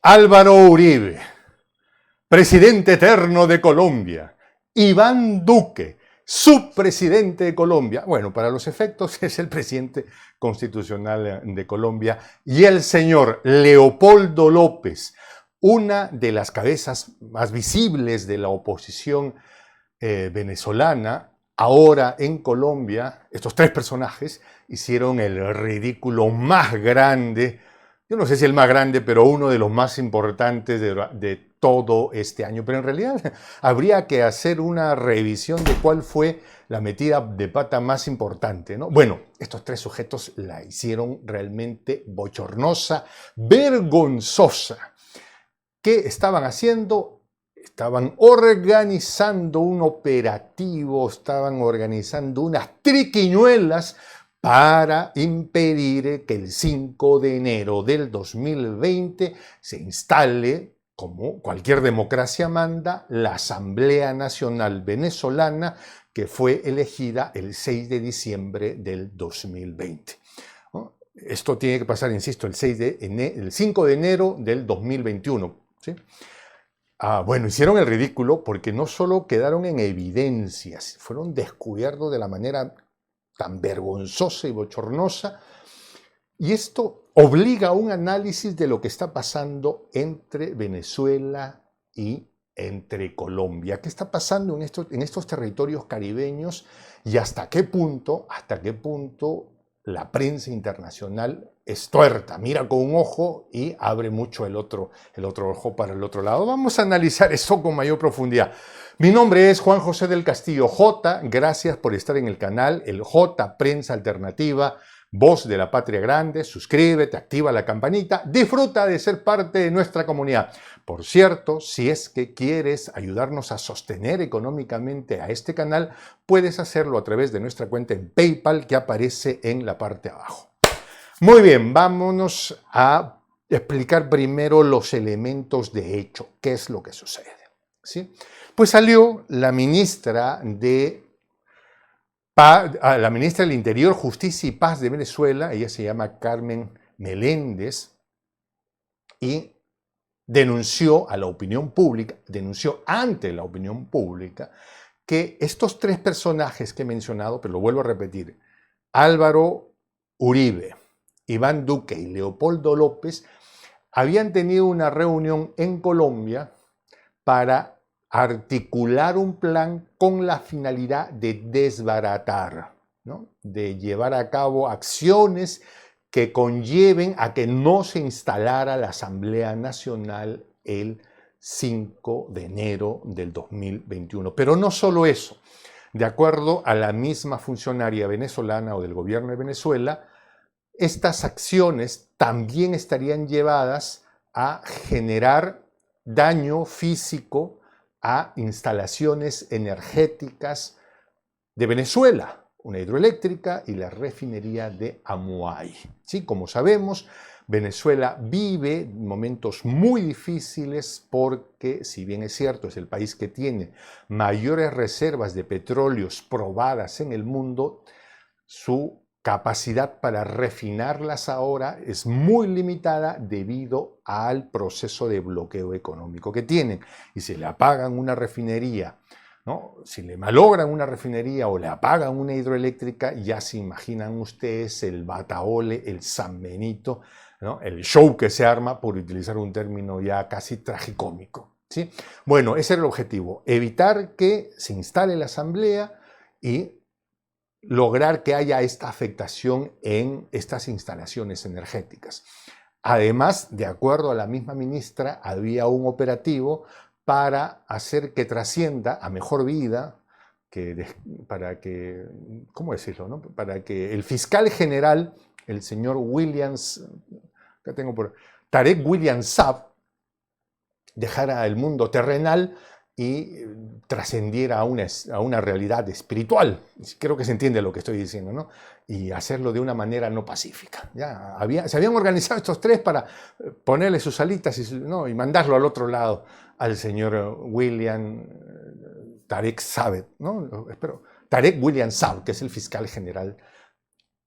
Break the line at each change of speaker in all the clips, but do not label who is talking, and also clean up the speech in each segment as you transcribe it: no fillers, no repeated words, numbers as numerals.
Álvaro Uribe, presidente eterno de Colombia. Iván Duque, subpresidente de Colombia. Bueno, para los efectos es el presidente constitucional de Colombia. Y el señor Leopoldo López, una de las cabezas más visibles de la oposición venezolana, ahora en Colombia. Estos tres personajes hicieron el ridículo más grande, yo no sé si el más grande, pero uno de los más importantes de todo este año. Pero en realidad habría que hacer una revisión de cuál fue la metida de pata más importante, ¿no? Bueno, estos tres sujetos la hicieron realmente bochornosa, vergonzosa. ¿Qué estaban haciendo? Estaban organizando un operativo, estaban organizando unas triquiñuelas para impedir que el 5 de enero del 2020 se instale, como cualquier democracia manda, la Asamblea Nacional Venezolana, que fue elegida el 6 de diciembre del 2020. ¿No? Esto tiene que pasar, insisto, el 5 de enero del 2021. ¿Sí? Bueno, hicieron el ridículo porque no solo quedaron en evidencias, fueron descubiertos de la manera tan vergonzosa y bochornosa, y esto obliga a un análisis de lo que está pasando entre Venezuela y entre Colombia. ¿Qué está pasando en estos territorios caribeños y hasta qué punto la prensa internacional es tuerta, mira con un ojo y abre mucho el otro ojo para el otro lado? Vamos a analizar eso con mayor profundidad. Mi nombre es Juan José del Castillo J. Gracias por estar en el canal, el J Prensa Alternativa, voz de la patria grande. Suscríbete, activa la campanita, disfruta de ser parte de nuestra comunidad. Por cierto, si es que quieres ayudarnos a sostener económicamente a este canal, puedes hacerlo a través de nuestra cuenta en PayPal que aparece en la parte de abajo. Muy bien, vámonos a explicar primero los elementos de hecho. ¿Qué es lo que sucede? ¿Sí? Pues salió la ministra del Interior, Justicia y Paz de Venezuela, ella se llama Carmen Meléndez, y denunció a la opinión pública, denunció ante la opinión pública que estos tres personajes que he mencionado, pero lo vuelvo a repetir, Álvaro Uribe, Iván Duque y Leopoldo López, habían tenido una reunión en Colombia para articular un plan con la finalidad de desbaratar, ¿no? De llevar a cabo acciones que conlleven a que no se instalara la Asamblea Nacional el 5 de enero del 2021. Pero no solo eso. De acuerdo a la misma funcionaria venezolana o del gobierno de Venezuela, estas acciones también estarían llevadas a generar daño físico a instalaciones energéticas de Venezuela, una hidroeléctrica y la refinería de Amuay. Sí, como sabemos, Venezuela vive momentos muy difíciles porque, si bien es cierto, es el país que tiene mayores reservas de petróleos probadas en el mundo, su capacidad para refinarlas ahora es muy limitada debido al proceso de bloqueo económico que tienen. Y si le apagan una refinería, ¿no? Si le malogran una refinería o le apagan una hidroeléctrica, ya se imaginan ustedes el bataole, el San Benito, ¿no? El show que se arma, por utilizar un término ya casi tragicómico, ¿sí? Bueno, ese era el objetivo, evitar que se instale la asamblea y lograr que haya esta afectación en estas instalaciones energéticas. Además, de acuerdo a la misma ministra, había un operativo para hacer que trascienda a mejor vida, para que, ¿cómo decirlo, no? Para que el fiscal general, el señor Tarek William Saab, dejara el mundo terrenal y trascendiera a una realidad espiritual. Creo que se entiende lo que estoy diciendo, ¿no? Y hacerlo de una manera no pacífica. Ya se habían organizado estos tres para ponerle sus alitas y mandarlo al otro lado al señor Tarek Saab, ¿no? Tarek William Saab, que es el fiscal general.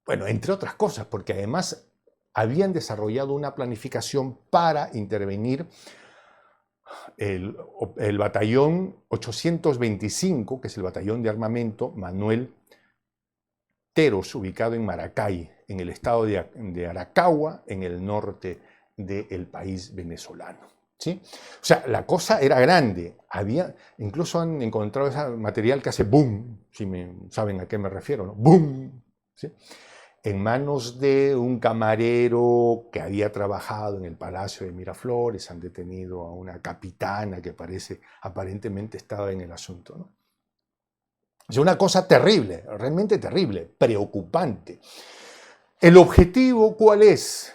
Bueno, entre otras cosas, porque además habían desarrollado una planificación para intervenir el batallón 825, que es el batallón de armamento Manuel Teros, ubicado en Maracay, en el estado de Aracagua, en el norte del país venezolano. ¿Sí? O sea, la cosa era grande. Incluso han encontrado ese material que hace boom, si saben a qué me refiero, ¿no? Boom. ¿Sí? En manos de un camarero que había trabajado en el Palacio de Miraflores. Han detenido a una capitana que aparentemente estaba en el asunto, ¿no? Es una cosa terrible, realmente terrible, preocupante. ¿El objetivo cuál es?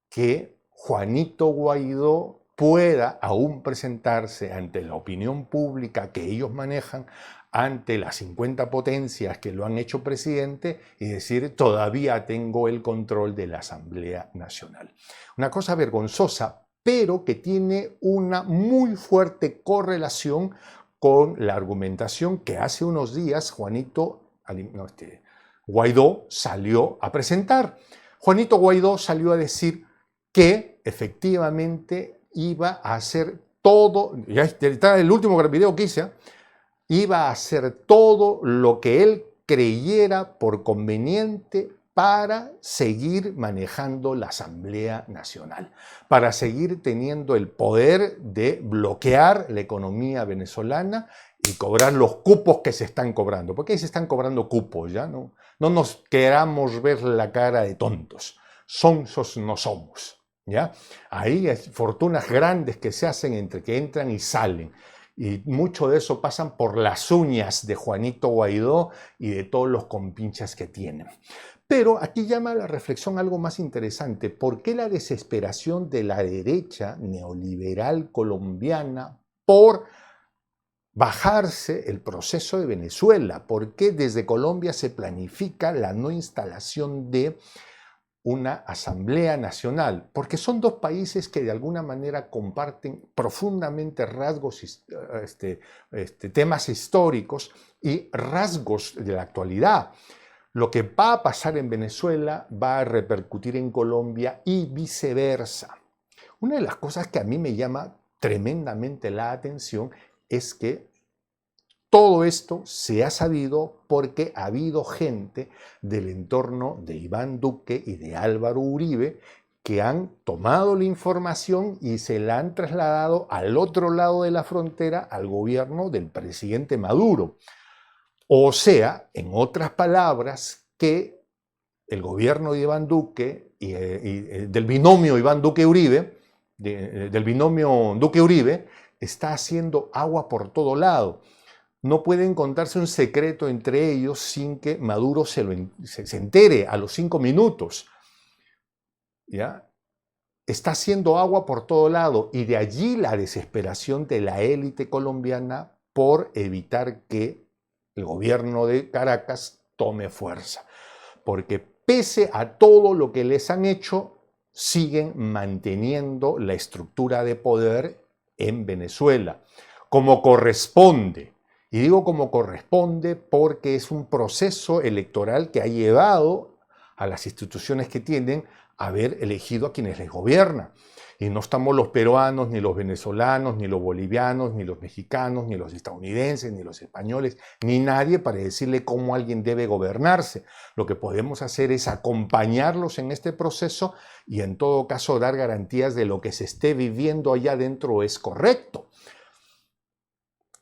Que Juanito Guaidó pueda aún presentarse ante la opinión pública que ellos manejan, ante las 50 potencias que lo han hecho presidente y decir, todavía tengo el control de la Asamblea Nacional. Una cosa vergonzosa, pero que tiene una muy fuerte correlación con la argumentación que hace unos días Guaidó salió a presentar. Juanito Guaidó salió a decir que efectivamente iba a hacer todo, ya está el último video que hice, iba a hacer todo lo que él creyera por conveniente para seguir manejando la Asamblea Nacional, para seguir teniendo el poder de bloquear la economía venezolana y cobrar los cupos que se están cobrando, porque ahí se están cobrando cupos, ¿ya? No nos queramos ver la cara de tontos, sonsos no somos, ¿ya? Ahí hay fortunas grandes que se hacen entre que entran y salen. Y mucho de eso pasan por las uñas de Juanito Guaidó y de todos los compinches que tienen. Pero aquí llama a la reflexión algo más interesante. ¿Por qué la desesperación de la derecha neoliberal colombiana por bajarse el proceso de Venezuela? ¿Por qué desde Colombia se planifica la no instalación de una Asamblea Nacional? Porque son dos países que de alguna manera comparten profundamente rasgos, temas históricos y rasgos de la actualidad. Lo que va a pasar en Venezuela va a repercutir en Colombia y viceversa. Una de las cosas que a mí me llama tremendamente la atención es que todo esto se ha sabido porque ha habido gente del entorno de Iván Duque y de Álvaro Uribe que han tomado la información y se la han trasladado al otro lado de la frontera al gobierno del presidente Maduro. O sea, en otras palabras, que el gobierno de Iván Duque y del binomio Iván Duque-Uribe, del binomio Duque-Uribe, está haciendo agua por todo lado. No puede encontrarse un secreto entre ellos sin que Maduro se entere a los 5 minutos. ¿Ya? Está haciendo agua por todo lado y de allí la desesperación de la élite colombiana por evitar que el gobierno de Caracas tome fuerza. Porque pese a todo lo que les han hecho, siguen manteniendo la estructura de poder en Venezuela, como corresponde. Y digo como corresponde porque es un proceso electoral que ha llevado a las instituciones que tienen a haber elegido a quienes les gobiernan. Y no estamos los peruanos, ni los venezolanos, ni los bolivianos, ni los mexicanos, ni los estadounidenses, ni los españoles, ni nadie para decirle cómo alguien debe gobernarse. Lo que podemos hacer es acompañarlos en este proceso y en todo caso dar garantías de lo que se esté viviendo allá adentro es correcto.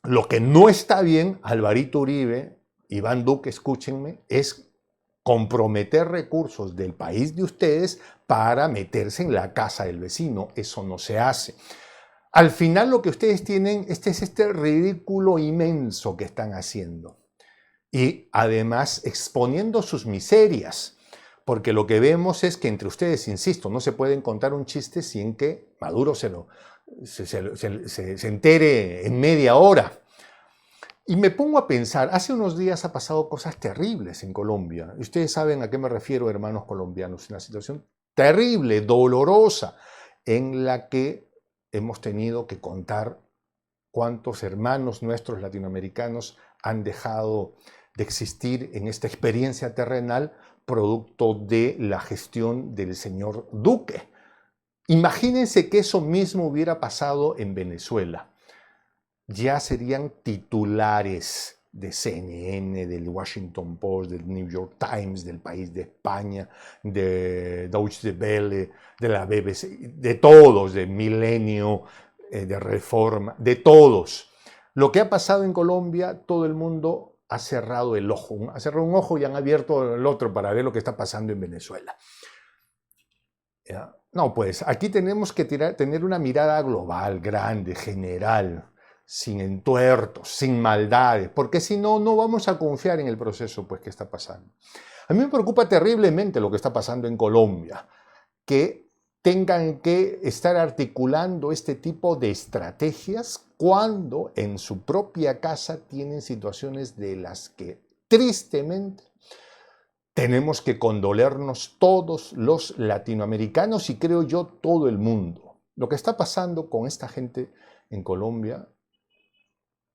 Lo que no está bien, Alvarito Uribe, Iván Duque, escúchenme, es comprometer recursos del país de ustedes para meterse en la casa del vecino. Eso no se hace. Al final lo que ustedes tienen es este ridículo inmenso que están haciendo. Y además exponiendo sus miserias. Porque lo que vemos es que entre ustedes, insisto, no se pueden contar un chiste sin que Maduro se entere en media hora. Y me pongo a pensar, hace unos días ha pasado cosas terribles en Colombia. Ustedes saben a qué me refiero, hermanos colombianos. Una situación terrible, dolorosa, en la que hemos tenido que contar cuántos hermanos nuestros latinoamericanos han dejado de existir en esta experiencia terrenal producto de la gestión del señor Duque. Imagínense que eso mismo hubiera pasado en Venezuela. Ya serían titulares de CNN, del Washington Post, del New York Times, del País de España, de Deutsche Welle, de la BBC, de todos, de Milenio, de Reforma, de todos. Lo que ha pasado en Colombia, todo el mundo ha cerrado el ojo. Ha cerrado un ojo y han abierto el otro para ver lo que está pasando en Venezuela. ¿Ya? No, pues aquí tenemos que tener una mirada global, grande, general, sin entuertos, sin maldades, porque si no, no vamos a confiar en el proceso pues, que está pasando. A mí me preocupa terriblemente lo que está pasando en Colombia, que tengan que estar articulando este tipo de estrategias cuando en su propia casa tienen situaciones de las que tristemente tenemos que condolernos todos los latinoamericanos y creo yo todo el mundo. Lo que está pasando con esta gente en Colombia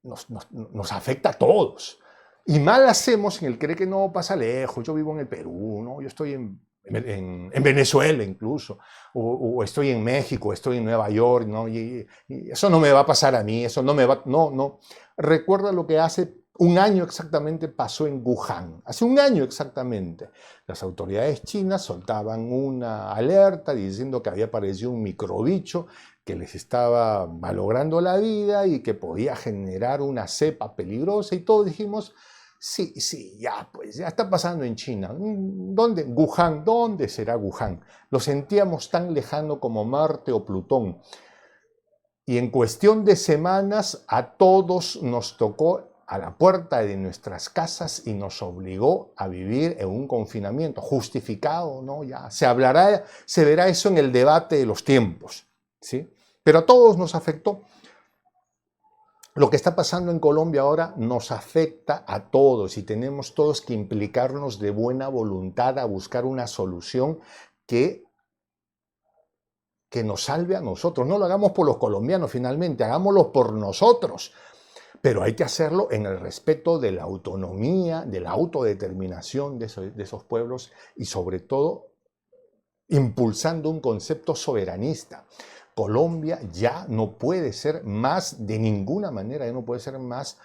nos afecta a todos. Y mal hacemos en el creer que no pasa lejos. Yo vivo en el Perú, ¿no? Yo estoy en Venezuela incluso, o estoy en México, estoy en Nueva York, ¿no? Y eso no me va a pasar a mí, eso no me va... No, no. Recuerda lo que hace un año exactamente pasó en Wuhan. Hace un año exactamente. Las autoridades chinas soltaban una alerta diciendo que había aparecido un microbicho que les estaba malogrando la vida y que podía generar una cepa peligrosa y todos dijimos, sí, ya pues, ya está pasando en China. ¿Dónde? Wuhan, ¿dónde será Wuhan? Lo sentíamos tan lejano como Marte o Plutón. Y en cuestión de semanas a todos nos tocó a la puerta de nuestras casas y nos obligó a vivir en un confinamiento justificado, ¿no? Ya se verá eso en el debate de los tiempos, ¿sí? Pero a todos nos afectó. Lo que está pasando en Colombia ahora nos afecta a todos y tenemos todos que implicarnos de buena voluntad a buscar una solución que nos salve a nosotros. No lo hagamos por los colombianos finalmente, hagámoslo por nosotros. Pero hay que hacerlo en el respeto de la autonomía, de la autodeterminación de esos pueblos y sobre todo impulsando un concepto soberanista. Colombia ya no puede ser más, de ninguna manera, ya no puede ser más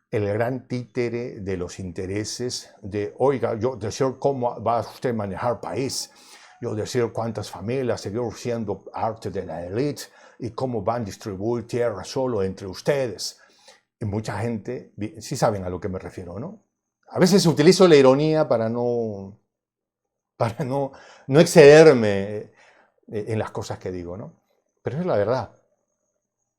el gran títere de los intereses de, oiga, yo decir cómo va usted a manejar país, yo decir cuántas familias seguir siendo parte de la élite y cómo van a distribuir tierra solo entre ustedes. Y mucha gente, sí saben a lo que me refiero, ¿no? A veces utilizo la ironía para no excederme en las cosas que digo, ¿no? Pero es la verdad.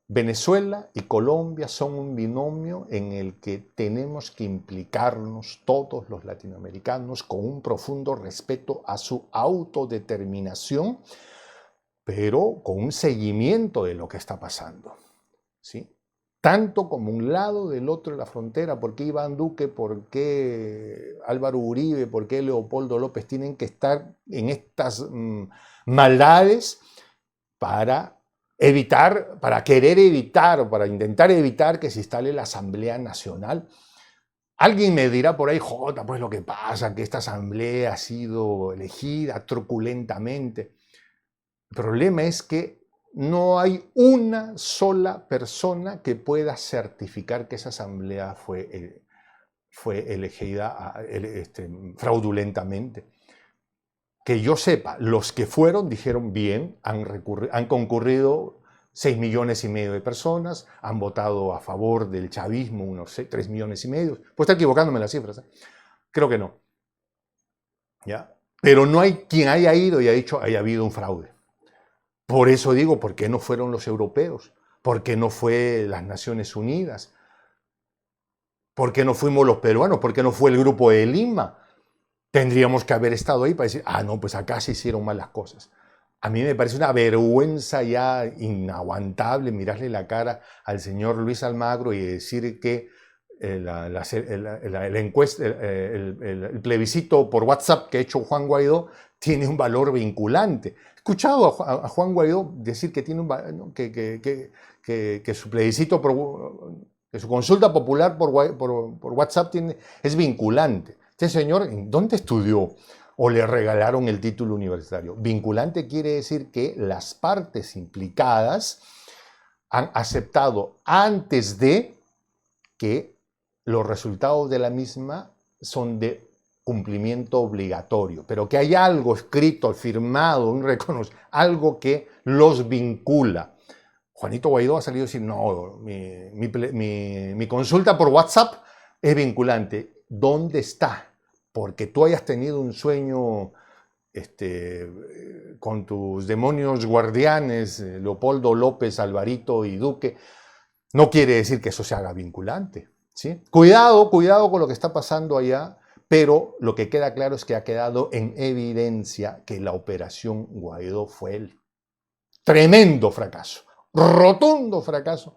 Venezuela y Colombia son un binomio en el que tenemos que implicarnos todos los latinoamericanos con un profundo respeto a su autodeterminación, pero con un seguimiento de lo que está pasando, ¿sí? Tanto como un lado del otro de la frontera. ¿Por qué Iván Duque, por qué Álvaro Uribe, por qué Leopoldo López tienen que estar en estas maldades para evitar, para querer evitar o para intentar evitar que se instale la Asamblea Nacional? Alguien me dirá por ahí, Jota, pues lo que pasa, que esta asamblea ha sido elegida truculentamente. El problema es que no hay una sola persona que pueda certificar que esa asamblea fue elegida fraudulentamente. Que yo sepa, los que fueron dijeron bien, han concurrido 6,5 millones de personas, han votado a favor del chavismo unos 3,5 millones. Puedo estar equivocándome en las cifras, ¿eh? Creo que no. ¿Ya? Pero no hay quien haya ido y haya dicho haya habido un fraude. Por eso digo, ¿por qué no fueron los europeos? ¿Por qué no fue las Naciones Unidas? ¿Por qué no fuimos los peruanos? ¿Por qué no fue el Grupo de Lima? Tendríamos que haber estado ahí para decir, no, pues acá se hicieron mal las cosas. A mí me parece una vergüenza ya inaguantable mirarle la cara al señor Luis Almagro y decir que la encuesta, el plebiscito por WhatsApp que ha hecho Juan Guaidó tiene un valor vinculante. He escuchado a Juan Guaidó decir que tiene que su plebiscito, que su consulta popular por WhatsApp es vinculante. Este señor, ¿dónde estudió? o le regalaron el título universitario. Vinculante quiere decir que las partes implicadas han aceptado antes de que los resultados de la misma son de cumplimiento obligatorio, pero que hay algo escrito, firmado, un reconocimiento, algo que los vincula. Juanito Guaidó ha salido a decir, no, mi consulta por WhatsApp es vinculante. ¿Dónde está? Porque tú hayas tenido un sueño con tus demonios guardianes, Leopoldo, López, Alvarito y Duque, no quiere decir que eso se haga vinculante, ¿sí? Cuidado con lo que está pasando allá, pero lo que queda claro es que ha quedado en evidencia que la operación Guaidó fue el tremendo fracaso, rotundo fracaso,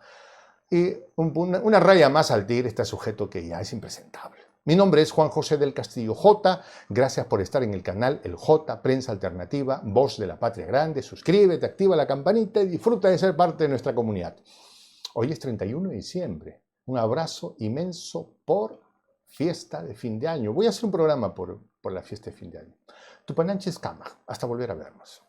y una raya más al tigre, este sujeto que ya es impresentable. Mi nombre es Juan José del Castillo J. Gracias por estar en el canal El J, Prensa Alternativa, Voz de la Patria Grande. Suscríbete, activa la campanita y disfruta de ser parte de nuestra comunidad. Hoy es 31 de diciembre. Un abrazo inmenso por fiesta de fin de año. Voy a hacer un programa por la fiesta de fin de año. Tupananchis Kama. Hasta volver a vernos.